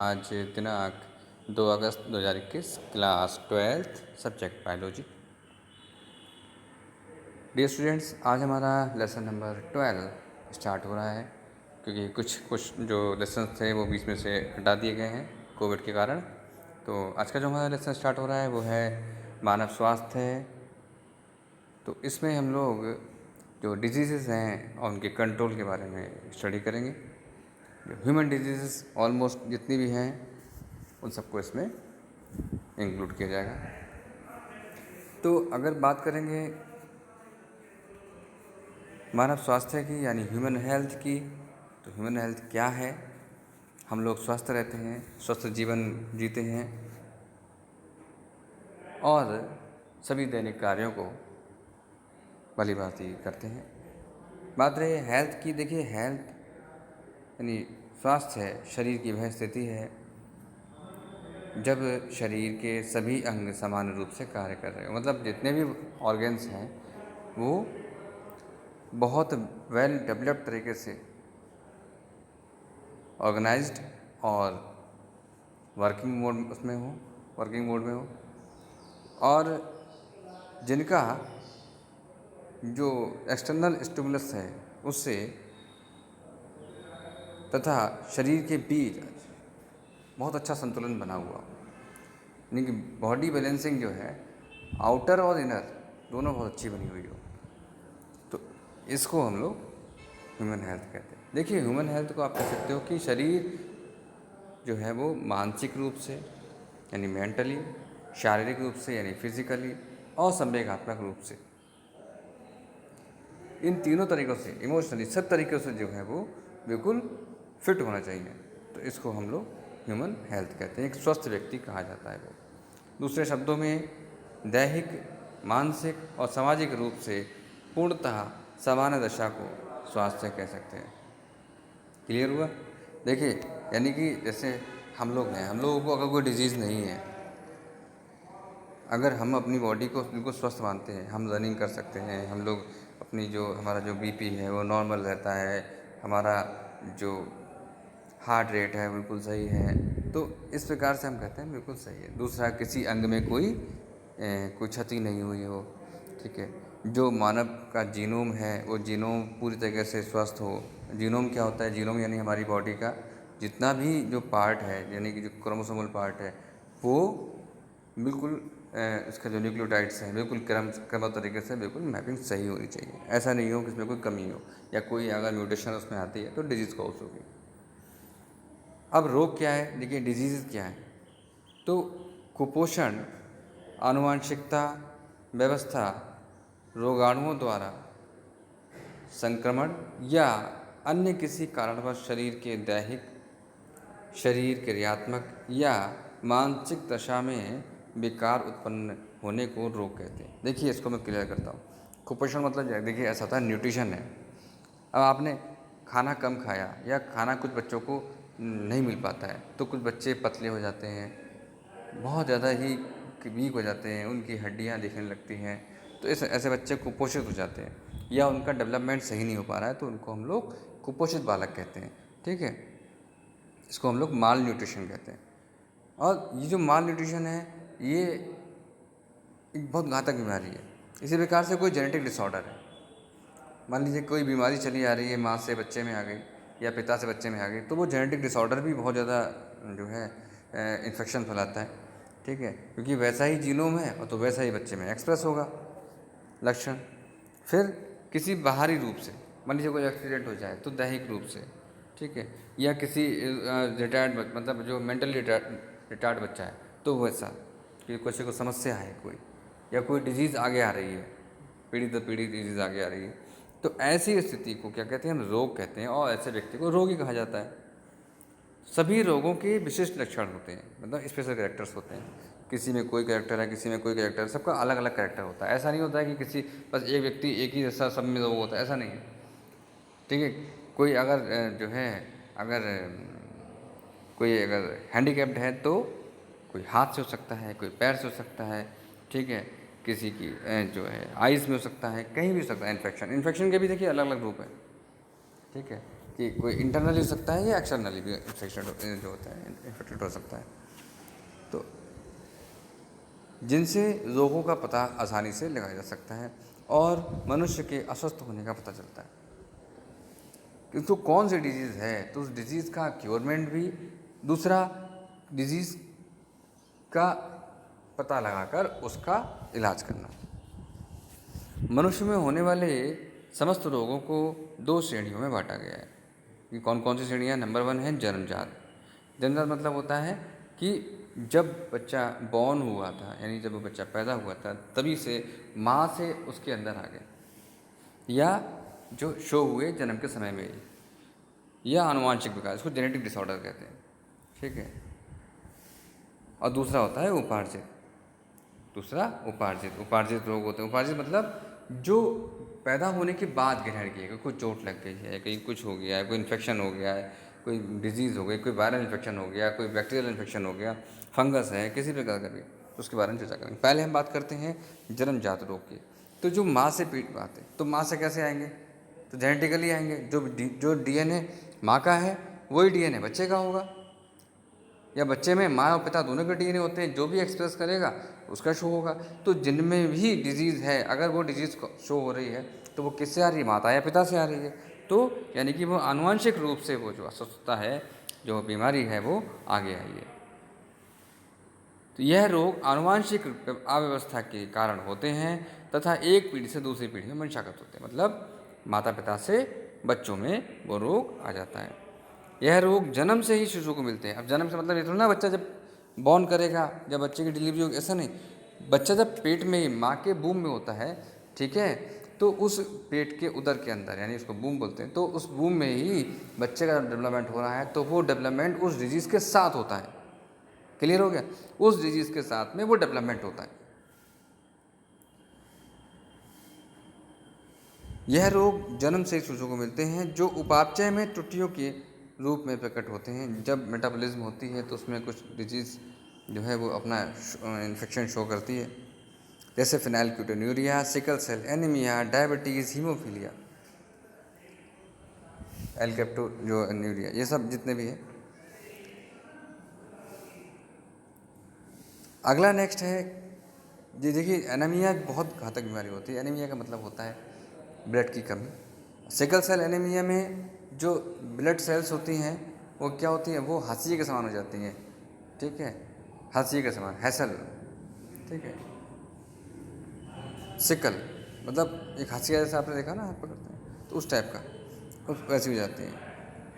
आज दिनांक 2 अगस्त 2021, class 12th, subject biology. Dear students, आज हमारा लेसन नंबर 12 स्टार्ट हो रहा है, क्योंकि कुछ जो लेसन थे वो बीच में से हटा दिए गए हैं कोविड के कारण। तो आज का जो हमारा लेसन स्टार्ट हो रहा है वो है मानव स्वास्थ्य है। तो इसमें हम लोग जो डिजीज़ हैं और उनके कंट्रोल के बारे में स्टडी करेंगे। जो ह्यूमन डिजीज़ ऑलमोस्ट जितनी भी हैं उन सबको इसमें इंक्लूड किया जाएगा। तो अगर बात करेंगे मानव स्वास्थ्य की यानी ह्यूमन हेल्थ की, तो ह्यूमन हेल्थ क्या है? हम लोग स्वस्थ रहते हैं, स्वस्थ जीवन जीते हैं और सभी दैनिक कार्यों को भलीभांति करते हैं। बात रही हेल्थ की, देखिए हेल्थ यानी स्वास्थ्य है, शरीर की वह स्थिति है जब शरीर के सभी अंग समान रूप से कार्य कर रहे हो, मतलब जितने भी ऑर्गन्स हैं वो बहुत वेल डेवलप्ड तरीके से ऑर्गेनाइज्ड और वर्किंग मोड में हो और जिनका जो एक्सटर्नल स्टिमुलस है उससे तथा शरीर के बीच बहुत अच्छा संतुलन बना हुआ, यानी कि बॉडी बैलेंसिंग जो है आउटर और इनर दोनों बहुत अच्छी बनी हुई हो, तो इसको हम लोग ह्यूमन हेल्थ कहते हैं। देखिए ह्यूमन हेल्थ को आप कह सकते हो कि शरीर जो है वो मानसिक रूप से यानी मेंटली, शारीरिक रूप से यानी फिजिकली और संवेगात्मक रूप से, इन तीनों तरीक़ों से, इमोशनली, सब तरीक़ों से जो है वो बिल्कुल फिट होना चाहिए। तो इसको हम लोग ह्यूमन हेल्थ कहते हैं, एक स्वस्थ व्यक्ति कहा जाता है वो। दूसरे शब्दों में दैहिक, मानसिक और सामाजिक रूप से पूर्णतः सामान्य दशा को स्वास्थ्य कह सकते हैं। क्लियर हुआ? देखिए यानी कि जैसे हम लोग हैं, हम लोगों को अगर कोई डिजीज़ नहीं है, अगर हम अपनी बॉडी को बिल्कुल स्वस्थ मानते हैं, हम रनिंग कर सकते हैं, हम लोग अपनी हमारा जो बीपी है वो नॉर्मल रहता है, हमारा जो हार्ट रेट है बिल्कुल सही है, तो इस प्रकार से हम कहते हैं बिल्कुल सही है। दूसरा, किसी अंग में कोई क्षति नहीं हुई हो, ठीक है। जो मानव का जीनोम है वो जीनोम पूरी तरीके से स्वस्थ हो। जीनोम क्या होता है? जीनोम यानी हमारी बॉडी का जितना भी जो पार्ट है, यानी कि जो क्रोमोसोमल पार्ट है, वो बिल्कुल इसका जो न्यूक्लियोटाइड्स हैं बिल्कुल क्रम तरीके से बिल्कुल मैपिंग सही होनी चाहिए। ऐसा नहीं हो कि इसमें कोई कमी हो या कोई अगर म्यूटेशन उसमें आती है तो डिजीज़ कॉज होगी। अब रोग क्या है? देखिए डिजीज़ क्या है, तो कुपोषण, आनुवांशिकता व्यवस्था, रोगाणुओं द्वारा संक्रमण या अन्य किसी कारणवश शरीर के दैहिक, शरीर क्रियात्मक या मानसिक दशा में विकार उत्पन्न होने को रोग कहते हैं। देखिए इसको मैं क्लियर करता हूँ। कुपोषण मतलब देखिए ऐसा होता है, न्यूट्रिशन है। अब आपने खाना कम खाया या खाना कुछ बच्चों को नहीं मिल पाता है, तो कुछ बच्चे पतले हो जाते हैं, बहुत ज़्यादा ही वीक हो जाते हैं, उनकी हड्डियाँ दिखने लगती हैं, तो ऐसे बच्चे कुपोषित हो जाते हैं, या उनका डेवलपमेंट सही नहीं हो पा रहा है तो उनको हम लोग कुपोषित बालक कहते हैं, ठीक है। इसको हम लोग माल न्यूट्रिशन कहते हैं। और ये जो माल न्यूट्रिशन है ये एक बहुत घातक बीमारी है। इसी प्रकार से कोई जेनेटिक डिसऑर्डर है, मान लीजिए कोई बीमारी चली आ रही है, माँ से बच्चे में आ गई या पिता से बच्चे में आ गई, तो वो जेनेटिक डिसऑर्डर भी बहुत ज़्यादा जो है इन्फेक्शन फैलाता है, ठीक है, क्योंकि वैसा ही जीनोम है और तो वैसा ही बच्चे में एक्सप्रेस होगा लक्षण। फिर किसी बाहरी रूप से, मान लीजिए कोई एक्सीडेंट हो जाए तो दैहिक रूप से, ठीक है, या किसी रिटायर्ड मतलब जो मेंटली रिटायर्ड बच्चा है तो वैसा कि किसी को समस्या है कोई, या कोई डिजीज़ आगे आ रही है, पीढ़ी दर पीढ़ी डिजीज़ आगे आ रही है, तो ऐसी स्थिति को क्या कहते हैं? हम रोग कहते हैं, और ऐसे व्यक्ति को रोगी कहा जाता है। सभी रोगों के विशिष्ट लक्षण होते हैं, मतलब स्पेशल कैरेक्टर्स होते हैं। किसी में कोई कैरेक्टर है, किसी में कोई कैरेक्टर है, सबका अलग अलग कैरेक्टर होता है। ऐसा नहीं होता है कि किसी बस एक व्यक्ति एक ही जैसा सब में रोग होता है, ऐसा नहीं है, ठीक है। कोई अगर जो है अगर कोई अगर हैंडीकैप्ड है तो कोई हाथ से हो सकता है, कोई पैर से हो सकता है, ठीक है, किसी की जो है आइज़ में हो सकता है, कहीं भी हो सकता है। इन्फेक्शन के भी देखिए अलग अलग रूप है, ठीक है। कि कोई इंटरनली हो सकता है या एक्सटर्नली भी इन्फेक्शन जो होता है इन्फेक्टेड हो सकता है। तो जिनसे रोगों का पता आसानी से लगाया जा सकता है और मनुष्य के अस्वस्थ होने का पता चलता है। किंतु कौन सी डिजीज़ है तो उस डिजीज़ का क्योरमेंट भी, दूसरा डिजीज़ का पता लगाकर उसका इलाज करना। मनुष्य में होने वाले समस्त रोगों को 2 श्रेणियों में बांटा गया है। कि कौन कौन सी श्रेणियाँ? नंबर 1 है जन्मजात। जन्मजात मतलब होता है कि जब बच्चा बॉर्न हुआ था, यानी जब वो बच्चा पैदा हुआ था तभी से माँ से उसके अंदर आ गया, या जो शो हुए जन्म के समय में ही, या आनुवांशिक विकार, इसको जेनेटिक डिसऑर्डर कहते हैं। ठीक है। और दूसरा होता है उपार्जित। उपार्जित रोग होते हैं। उपार्जित मतलब जो पैदा होने के बाद ग्रहण किए गए, कोई चोट लग गई है, कहीं कुछ हो गया है, कोई इन्फेक्शन हो गया है, कोई डिजीज़ हो गई, कोई वायरल इन्फेक्शन हो गया, कोई बैक्टीरियल इन्फेक्शन हो गया, फंगस है, किसी प्रकार का भी, तो उसके बारे में चर्चा करेंगे। पहले हम बात करते हैं जन्मजात रोग की। तो जो माँ से पीठ आते हैं, तो माँ से कैसे आएंगे? तो जेनेटिकली आएंगे। जो डीएनए माँ का है वही डीएनए बच्चे का होगा, या बच्चे में माँ और पिता दोनों के डीएनए होते हैं, जो भी एक्सप्रेस करेगा उसका शो होगा। तो जिनमें भी डिजीज़ है, अगर वो डिजीज़ शो हो रही है तो वो किससे आ रही है? माता या पिता से आ रही है। तो यानी कि वो आनुवंशिक रूप से वो जो अस्वस्थता है, जो बीमारी है, वो आगे आई है। तो यह रोग आनुवंशिक अव्यवस्था के कारण होते हैं तथा एक पीढ़ी से दूसरी पीढ़ी में वंशागत होते हैं। मतलब माता पिता से बच्चों में वो रोग आ जाता है। यह रोग जन्म से ही शिशु को मिलते हैं। अब जन्म से मतलब ये थोड़ा ना बच्चा जब बॉर्न करेगा, जब बच्चे की डिलीवरी होगी, ऐसा नहीं। बच्चा जब पेट में माँ के बूम में होता है, ठीक है, तो उस पेट के उदर के अंदर, यानी उसको बूम बोलते हैं, तो उस बूम में ही बच्चे का डेवलपमेंट हो रहा है, तो वो डेवलपमेंट उस डिजीज़ के साथ होता है। क्लियर हो गया? उस डिजीज़ के साथ में वो डेवलपमेंट होता है। यह रोग जन्म से शिशु को मिलते हैं, जो उपापचय में त्रुटियों के रूप में प्रकट होते हैं। जब मेटाबॉलिज्म होती है तो उसमें कुछ डिजीज़ जो है वो अपना इन्फेक्शन शो करती है, जैसे phenylketonuria, sickle cell anaemia, diabetes, haemophilia, alkaptonuria, ये सब जितने भी हैं। अगला नेक्स्ट है जी, देखिए एनीमिया बहुत घातक बीमारी होती है। एनीमिया का मतलब होता है ब्लड की कमी। सिकल सेल एनीमिया में जो ब्लड सेल्स होती हैं वो क्या होती हैं? वो हाशिए के समान हो जाती हैं। ठीक है, हाशिए के समान, हैसल। ठीक है, सिकल मतलब एक हाशिया जैसा आपने देखा ना, हाथ पकड़ते हैं तो उस टाइप का, तो वैसी हो जाती है।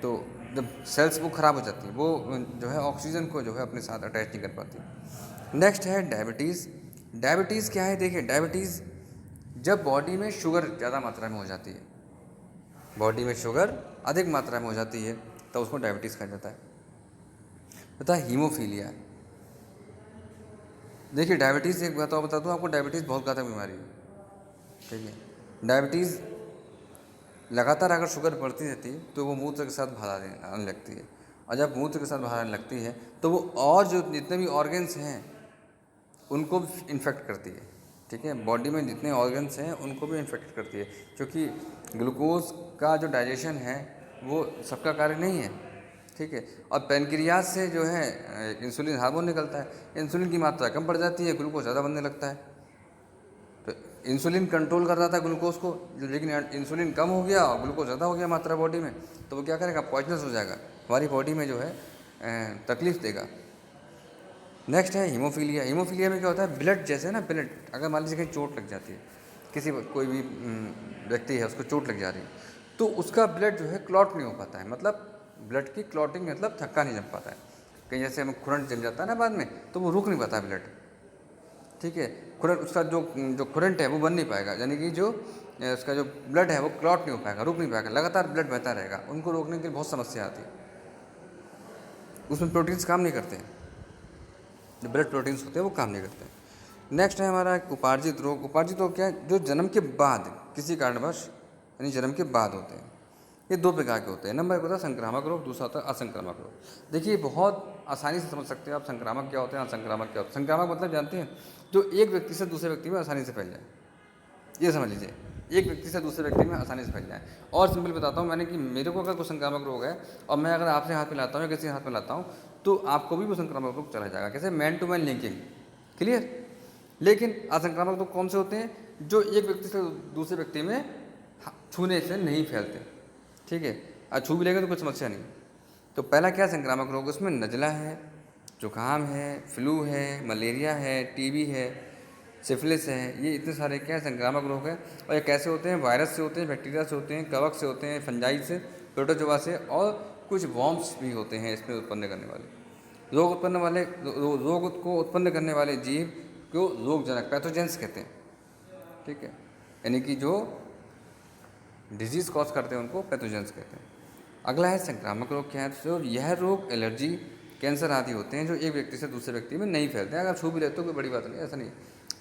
तो जब सेल्स वो ख़राब हो जाती है, वो जो है ऑक्सीजन को जो है अपने साथ अटैच नहीं कर पाती। नेक्स्ट है डायबिटीज़। डायबिटीज़ क्या है? देखिए, डायबिटीज़ जब बॉडी में शुगर ज़्यादा मात्रा में हो जाती है, बॉडी में शुगर अधिक मात्रा में हो जाती है, तो उसको डायबिटीज़ कहा जाता है। तथा हीमोफीलिया। देखिए, डायबिटीज़ एक बात और बता दूँ आपको, डायबिटीज़ बहुत घातक बीमारी है। ठीक है, डायबिटीज़ लगातार अगर शुगर बढ़ती रहती है तो वो मूत्र के साथ बाहर आने लगती है, और जब मूत्र के साथ बाहर आने लगती है तो वो और जो जितने भी ऑर्गन्स हैं उनको भी इन्फेक्ट करती है। ठीक है, बॉडी में जितने ऑर्गन्स हैं उनको भी इन्फेक्ट करती है, क्योंकि ग्लूकोज का जो डाइजेशन है वो सबका कार्य नहीं है। ठीक है, और पैनक्रियाज से जो है इंसुलिन हार्मोन निकलता है, इंसुलिन की मात्रा कम पड़ जाती है, ग्लूकोज ज़्यादा बनने लगता है। तो इंसुलिन कंट्रोल कर रहा था ग्लूकोज को, लेकिन इंसुलिन कम हो गया और ग्लूकोज ज़्यादा हो गया मात्रा बॉडी में, तो वो क्या करेगा? पॉइजनस हो जाएगा, हमारी बॉडी में जो है तकलीफ देगा। नेक्स्ट है हीमोफीलिया। हीमोफीलिया में क्या होता है? ब्लड जैसे ना, ब्लड अगर मान लीजिए कहीं चोट लग जाती है, किसी कोई भी व्यक्ति है उसको चोट लग जा रही है, तो उसका ब्लड जो है क्लॉट नहीं हो पाता है। मतलब ब्लड की क्लॉटिंग मतलब थक्का नहीं जम पाता है। कहीं जैसे हमें खुरंट जम जाता है ना बाद में, तो वो रुक नहीं पाता है ब्लड। ठीक है, खुरंट उसका जो खुरंट है वो बन नहीं पाएगा, यानी कि जो उसका जो ब्लड है वो क्लॉट नहीं हो पाएगा, रुक नहीं पाएगा, लगातार ब्लड बहता रहेगा। उनको रोकने के लिए बहुत समस्या आती है, उसमें प्रोटीन्स काम नहीं करते हैं, जो ब्लड प्रोटीन्स होते हैं वो काम नहीं करते हैं। नेक्स्ट है हमारा उपार्जित रोग। उपार्जित रोग क्या है? जो जन्म के बाद किसी कारणवश, यानी जन्म के बाद होते हैं। ये 2 प्रकार के होते हैं। नंबर 1 होता है संक्रामक रोग, दूसरा होता है असंक्रामक रोग। देखिए, बहुत आसानी से समझ सकते हैं आप संक्रामक क्या होते हैं, असंक्रामक क्या होता है। संक्रामक मतलब जानते हैं? जो एक व्यक्ति से दूसरे व्यक्ति में आसानी से फैल जाए, ये समझ लीजिए। एक व्यक्ति से दूसरे व्यक्ति में आसानी से फैल जाए। और सिंपल बताता हूँ मैंने कि मेरे को अगर कोई संक्रामक रोग है और मैं अगर आपसे हाथ मिलाता हूँ या किसी के हाथ मिलाता हूँ, तो आपको भी वो संक्रामक रोग चला जाएगा। कैसे? Man to man linking. Clear? लेकिन असंक्रामक रोग कौन से होते हैं? जो एक व्यक्ति से दूसरे व्यक्ति में छूने से नहीं फैलते। ठीक है? छू भी लेंगे तो कोई समस्या नहीं। तो पहला क्या संक्रामक रोग? उसमें नज़ला है, जुकाम है, फ्लू है, मलेरिया है, टीबी है, सिफिलिस है। ये इतने सारे क्या संक्रामक रोग हैं। और ये कैसे होते हैं? वायरस से होते हैं, बैक्टीरिया से होते हैं, कवक से होते हैं, फंजाई से, प्रोटोजोआ से, और कुछ वॉर्म्स भी होते हैं इसमें उत्पन्न करने वाले। रोग को उत्पन्न करने वाले जीव को रोगजनक पैथोजेंस कहते हैं। ठीक है? यानी कि जो डिजीज़ कॉज करते हैं उनको पैथोजेंस कहते हैं। अगला है संक्रामक रोग। क्या है? तो यह रोग एलर्जी, कैंसर आदि होते हैं जो एक व्यक्ति से दूसरे व्यक्ति में नहीं फैलते हैं। अगर छू भी लेते हो कोई बड़ी बात नहीं, ऐसा नहीं,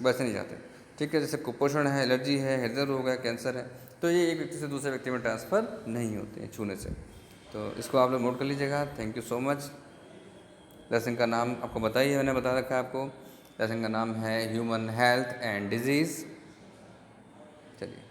वैसे नहीं जाते। ठीक है? जैसे कुपोषण है, एलर्जी है, हृदय रोग है, कैंसर है, तो ये एक व्यक्ति से दूसरे व्यक्ति में ट्रांसफ़र नहीं होते हैं छूने से। तो इसको आप लोग नोट कर लीजिएगा। Thank you so much. Lesson का नाम आपको बताइए, मैंने बता रखा है आपको। लेसन का नाम है ह्यूमन हेल्थ एंड डिजीज़। चलिए।